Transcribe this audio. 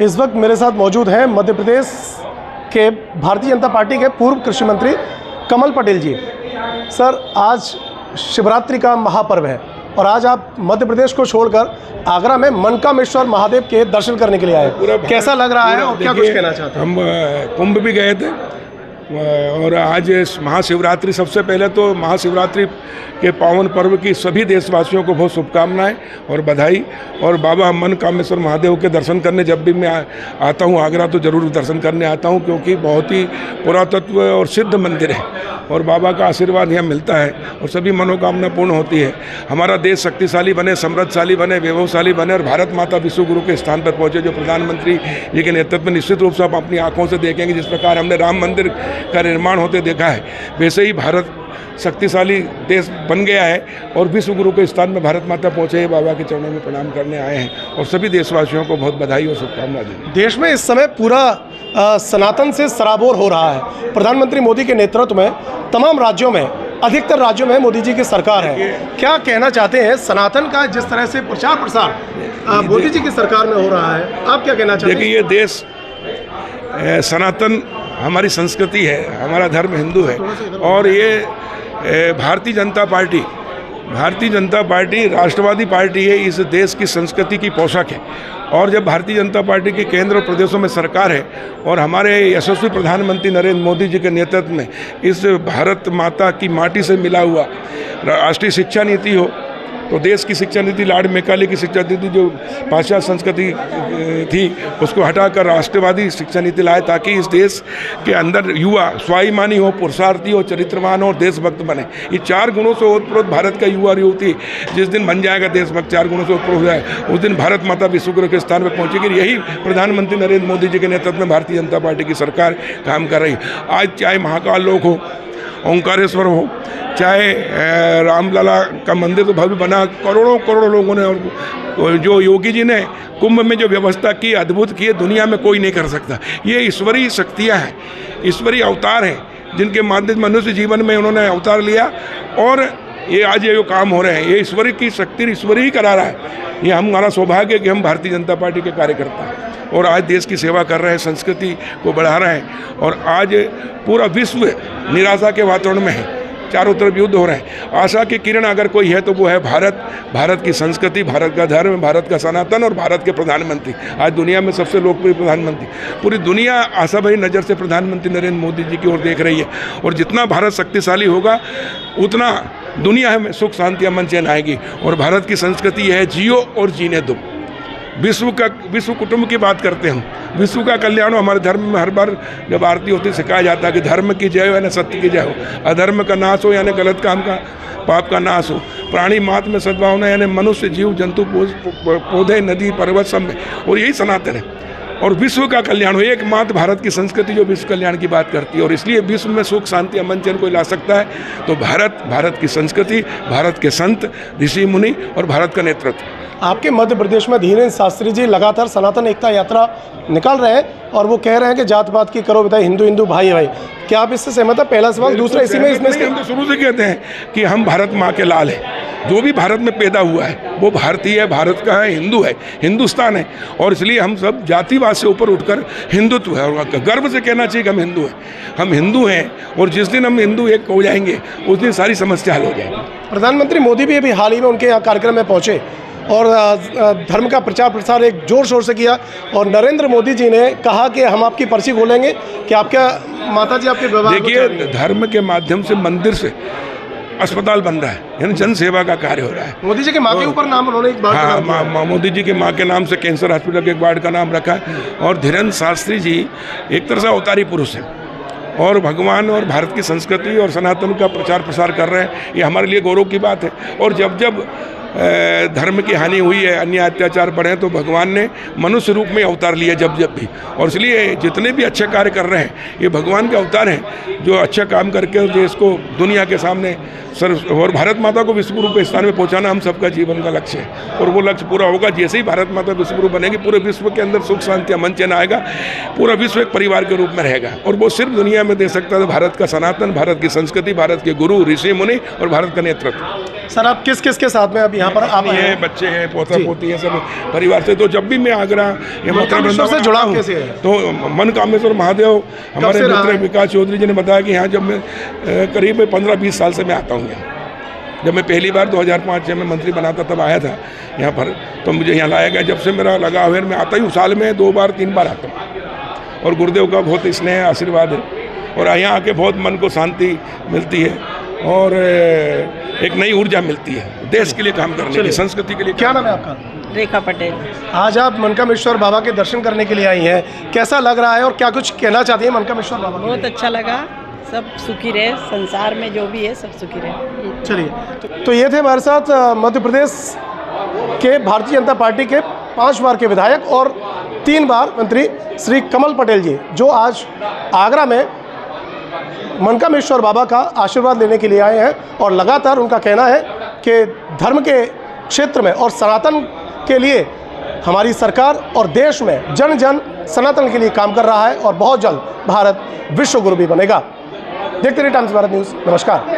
इस वक्त मेरे साथ मौजूद हैं मध्य प्रदेश के भारतीय जनता पार्टी के पूर्व कृषि मंत्री कमल पटेल जी। सर, आज शिवरात्रि का महापर्व है और आज आप मध्य प्रदेश को छोड़कर आगरा में मनकामेश्वर महादेव के दर्शन करने के लिए आए। कैसा लग रहा है और क्या कुछ कहना चाहते हैं? हम कुंभ भी गए थे और आज महाशिवरात्रि, सबसे पहले तो महाशिवरात्रि के पावन पर्व की सभी देशवासियों को बहुत शुभकामनाएं और बधाई। और बाबा मनकामेश्वर महादेव के दर्शन करने जब भी मैं आता हूं आगरा तो ज़रूर दर्शन करने आता हूं, क्योंकि बहुत ही पुरातत्व और सिद्ध मंदिर है और बाबा का आशीर्वाद यहाँ मिलता है और सभी मनोकामना पूर्ण होती है। हमारा देश शक्तिशाली बने, समृद्धशाली बने, वैभवशाली बने और भारत माता विश्व गुरु के स्थान पर पहुँचे, जो प्रधानमंत्री जी के नेतृत्व में निश्चित रूप से आप अपनी आँखों से देखेंगे। जिस प्रकार हमने राम मंदिर का निर्माण होते देखा है, वैसे ही भारत शक्तिशाली देश बन गया है और विश्व गुरु के स्थान में भारत माता पहुँचे हैं। बाबा के चरणों में प्रणाम करने आए हैं और सभी देशवासियों को बहुत बधाई और शुभकामनाएं दें। देश में इस समय पूरा सनातन से सराबोर हो रहा है। प्रधानमंत्री मोदी के नेतृत्व में तमाम राज्यों में, अधिकतर राज्यों में मोदी जी की सरकार है। क्या कहना चाहते हैं सनातन का जिस तरह से प्रचार प्रसार मोदी जी की सरकार में हो रहा है, आप क्या कहना चाहते हैं? देखिए, ये देश सनातन हमारी संस्कृति है, हमारा धर्म हिंदू है और ये भारतीय जनता पार्टी राष्ट्रवादी पार्टी है। इस देश की संस्कृति की पोशाक है और जब भारतीय जनता पार्टी की केंद्र और प्रदेशों में सरकार है और हमारे यशस्वी प्रधानमंत्री नरेंद्र मोदी जी के नेतृत्व में इस भारत माता की माटी से मिला हुआ राष्ट्रीय शिक्षा नीति हो, तो देश की शिक्षा नीति लॉर्ड मैकाले की शिक्षा नीति जो पाश्चात्य संस्कृति थी उसको हटाकर राष्ट्रवादी शिक्षा नीति लाए, ताकि इस देश के अंदर युवा स्वाभिमानी हो, पुरुषार्थी हो, चरित्रवान हो और देशभक्त बने। ये 4 गुणों से ओतप्रोत भारत का युवा और युवती जिस दिन बन जाएगा देशभक्त, 4 गुणों से ओतप्रोत हो जाए, उस दिन भारत माता विश्व गुरु के स्थान पर पहुँचेगी। यही प्रधानमंत्री नरेंद्र मोदी जी के नेतृत्व में भारतीय जनता पार्टी की सरकार काम कर रही है। आज चाहे महाकाल लोक हो, ओंकारेश्वर हो, चाहे रामलला का मंदिर तो भव्य बना, करोड़ों लोगों ने, और जो योगी जी ने कुंभ में जो व्यवस्था की, अद्भुत की, दुनिया में कोई नहीं कर सकता। ये ईश्वरीय शक्तियाँ हैं, ईश्वरीय अवतार हैं, जिनके माध्यम मनुष्य जीवन में उन्होंने अवतार लिया और ये आज ये जो काम हो रहे हैं, ये ईश्वरी की शक्ति ईश्वरी ही करा रहा है। ये हमारा सौभाग्य है कि हम भारतीय जनता पार्टी के कार्यकर्ता हैं और आज देश की सेवा कर रहे हैं, संस्कृति को बढ़ा रहे हैं। और आज पूरा विश्व निराशा के वातावरण में है, चारों तरफ युद्ध हो रहे हैं। आशा की किरण अगर कोई है तो वो है भारत की संस्कृति, भारत का धर्म, भारत का सनातन और भारत के प्रधानमंत्री। आज दुनिया में सबसे लोकप्रिय प्रधानमंत्री, पूरी दुनिया आशा भरी नज़र से प्रधानमंत्री नरेंद्र मोदी जी की ओर देख रही है। और जितना भारत शक्तिशाली होगा उतना दुनिया में सुख शांति अमन चैन आएगी। और भारत की संस्कृति है जियो और जीने दो। विश्व कुटुंब की बात करते हैं हम, विश्व का कल्याण हो। हमारे धर्म में हर बार जब आरती होती है सिखाया जाता है कि धर्म की जय हो यानी सत्य की जय हो, अधर्म का नाश हो यानी गलत काम का, पाप का नाश हो, प्राणी मात्र में सद्भावना यानी मनुष्य, जीव, जंतु, पौधे, नदी, पर्वत सब में, और यही सनातन है। और विश्व का कल्याण हो, एकमात्र भारत की संस्कृति जो विश्व कल्याण की बात करती है। और इसलिए विश्व में सुख शांति अमन चैन कोई ला सकता है तो भारत की संस्कृति, भारत के संत, ऋषि मुनि और भारत का नेतृत्व। आपके मध्य प्रदेश में धीरेन्द्र शास्त्री जी लगातार सनातन एकता यात्रा निकाल रहे हैं और वो कह रहे हैं कि जात पात की करो बताइए, हिंदू हिंदू भाई भाई। क्या आप इससे सहमत है? पहला सवाल। दूसरा, इसी में हम तो शुरू से कहते हैं कि हम भारत माँ के लाल हैं। जो भी भारत में पैदा हुआ है वो भारतीय है, भारत का है, हिंदू है, हिंदुस्तान है। और इसलिए हम सब जातिवाद से ऊपर उठकर हिंदुत्व है और गर्व से कहना चाहिए कि हम हिंदू हैं। हम हिंदू हैं और जिस दिन हम हिंदू एक हो जाएंगे उस दिन सारी समस्या हल हो जाएगी। प्रधानमंत्री मोदी भी अभी हाल ही में उनके यहाँ कार्यक्रम में पहुँचे और धर्म का प्रचार प्रसार एक जोर शोर से किया और नरेंद्र मोदी जी ने कहा कि हम आपकी पर्ची खोलेंगे कि आपका माता जी आपके व्यवहार। देखिए, धर्म के माध्यम से मंदिर से अस्पताल बन रहा है, यानी जन सेवा का कार्य हो रहा है। मोदी जी के माँ के ऊपर नाम उन्होंने एक बार, हाँ, मोदी जी के माँ के नाम से कैंसर हॉस्पिटल के एक वार्ड का नाम रखा है। और धीरेन्द्र शास्त्री जी एक तरह से अवतारी पुरुष हैं और भगवान और भारत की संस्कृति और सनातन का प्रचार प्रसार कर रहे हैं। ये हमारे लिए गौरव की बात है। और जब धर्म की हानि हुई है, अन्य अत्याचार बढ़े तो भगवान ने मनुष्य रूप में अवतार लिया जब भी। और इसलिए जितने भी अच्छे कार्य कर रहे हैं ये भगवान के अवतार हैं जो अच्छा काम करके देश को दुनिया के सामने और भारत माता को विश्व गुरु के स्थान में पहुंचाना हम सबका जीवन का लक्ष्य है। और वो लक्ष्य पूरा होगा जैसे ही भारत माता विश्व गुरु बनेगी, पूरे विश्व के अंदर सुख शांति अमन चैन आएगा, पूरा विश्व एक परिवार के रूप में रहेगा। और वो सिर्फ दुनिया में दे सकता है भारत का सनातन, भारत की संस्कृति, भारत के गुरु, ऋषि मुनि और भारत का नेतृत्व। सर आप किस किस के साथ में अब यहाँ पर आप आए ये हैं? बच्चे हैं, पोता पोती है, सब परिवार से। तो जब भी मैं आगरा या मथुरा मनकामेश्वर से वृंदावन जुड़ा आता हूँ हूँ, कैसे है? तो मनकामेश्वर महादेव हमारे से रहा मित्र है? विकास चौधरी जी ने बताया कि यहाँ जब मैं करीब 15-20 साल से मैं आता हूँ यहाँ। जब मैं पहली बार 2005 में मंत्री बना था तब आया था यहाँ पर, तो मुझे यहाँ लाया गया। जब से मेरा लगाव है, मैं आता ही हूँ, साल में 2 बार 3 बार आता हूँ। और गुरुदेव का बहुत स्नेह आशीर्वाद है, और यहाँ आके बहुत मन को शांति मिलती है और एक नई ऊर्जा मिलती है देश के लिए काम करने की, संस्कृति के लिए। क्या नाम है आपका? रेखा पटेल। आज आप मनकामेश्वर बाबा के दर्शन करने के लिए आई हैं, कैसा लग रहा है और क्या कुछ कहना चाहती हैं मनकामेश्वर बाबा को? बहुत अच्छा लगा, सब सुखी रहे, संसार में जो भी है सब सुखी रहे। चलिए, तो ये थे हमारे साथ मध्य प्रदेश के भारतीय जनता पार्टी के 5 बार के विधायक और 3 बार मंत्री श्री कमल पटेल जी, जो आज आगरा में मनकामेश्वर बाबा का आशीर्वाद लेने के लिए आए हैं। और लगातार उनका कहना है कि धर्म के क्षेत्र में और सनातन के लिए हमारी सरकार और देश में जन जन सनातन के लिए काम कर रहा है और बहुत जल्द भारत विश्व गुरु भी बनेगा। देखते रहिए टाइम्स भारत न्यूज़। नमस्कार।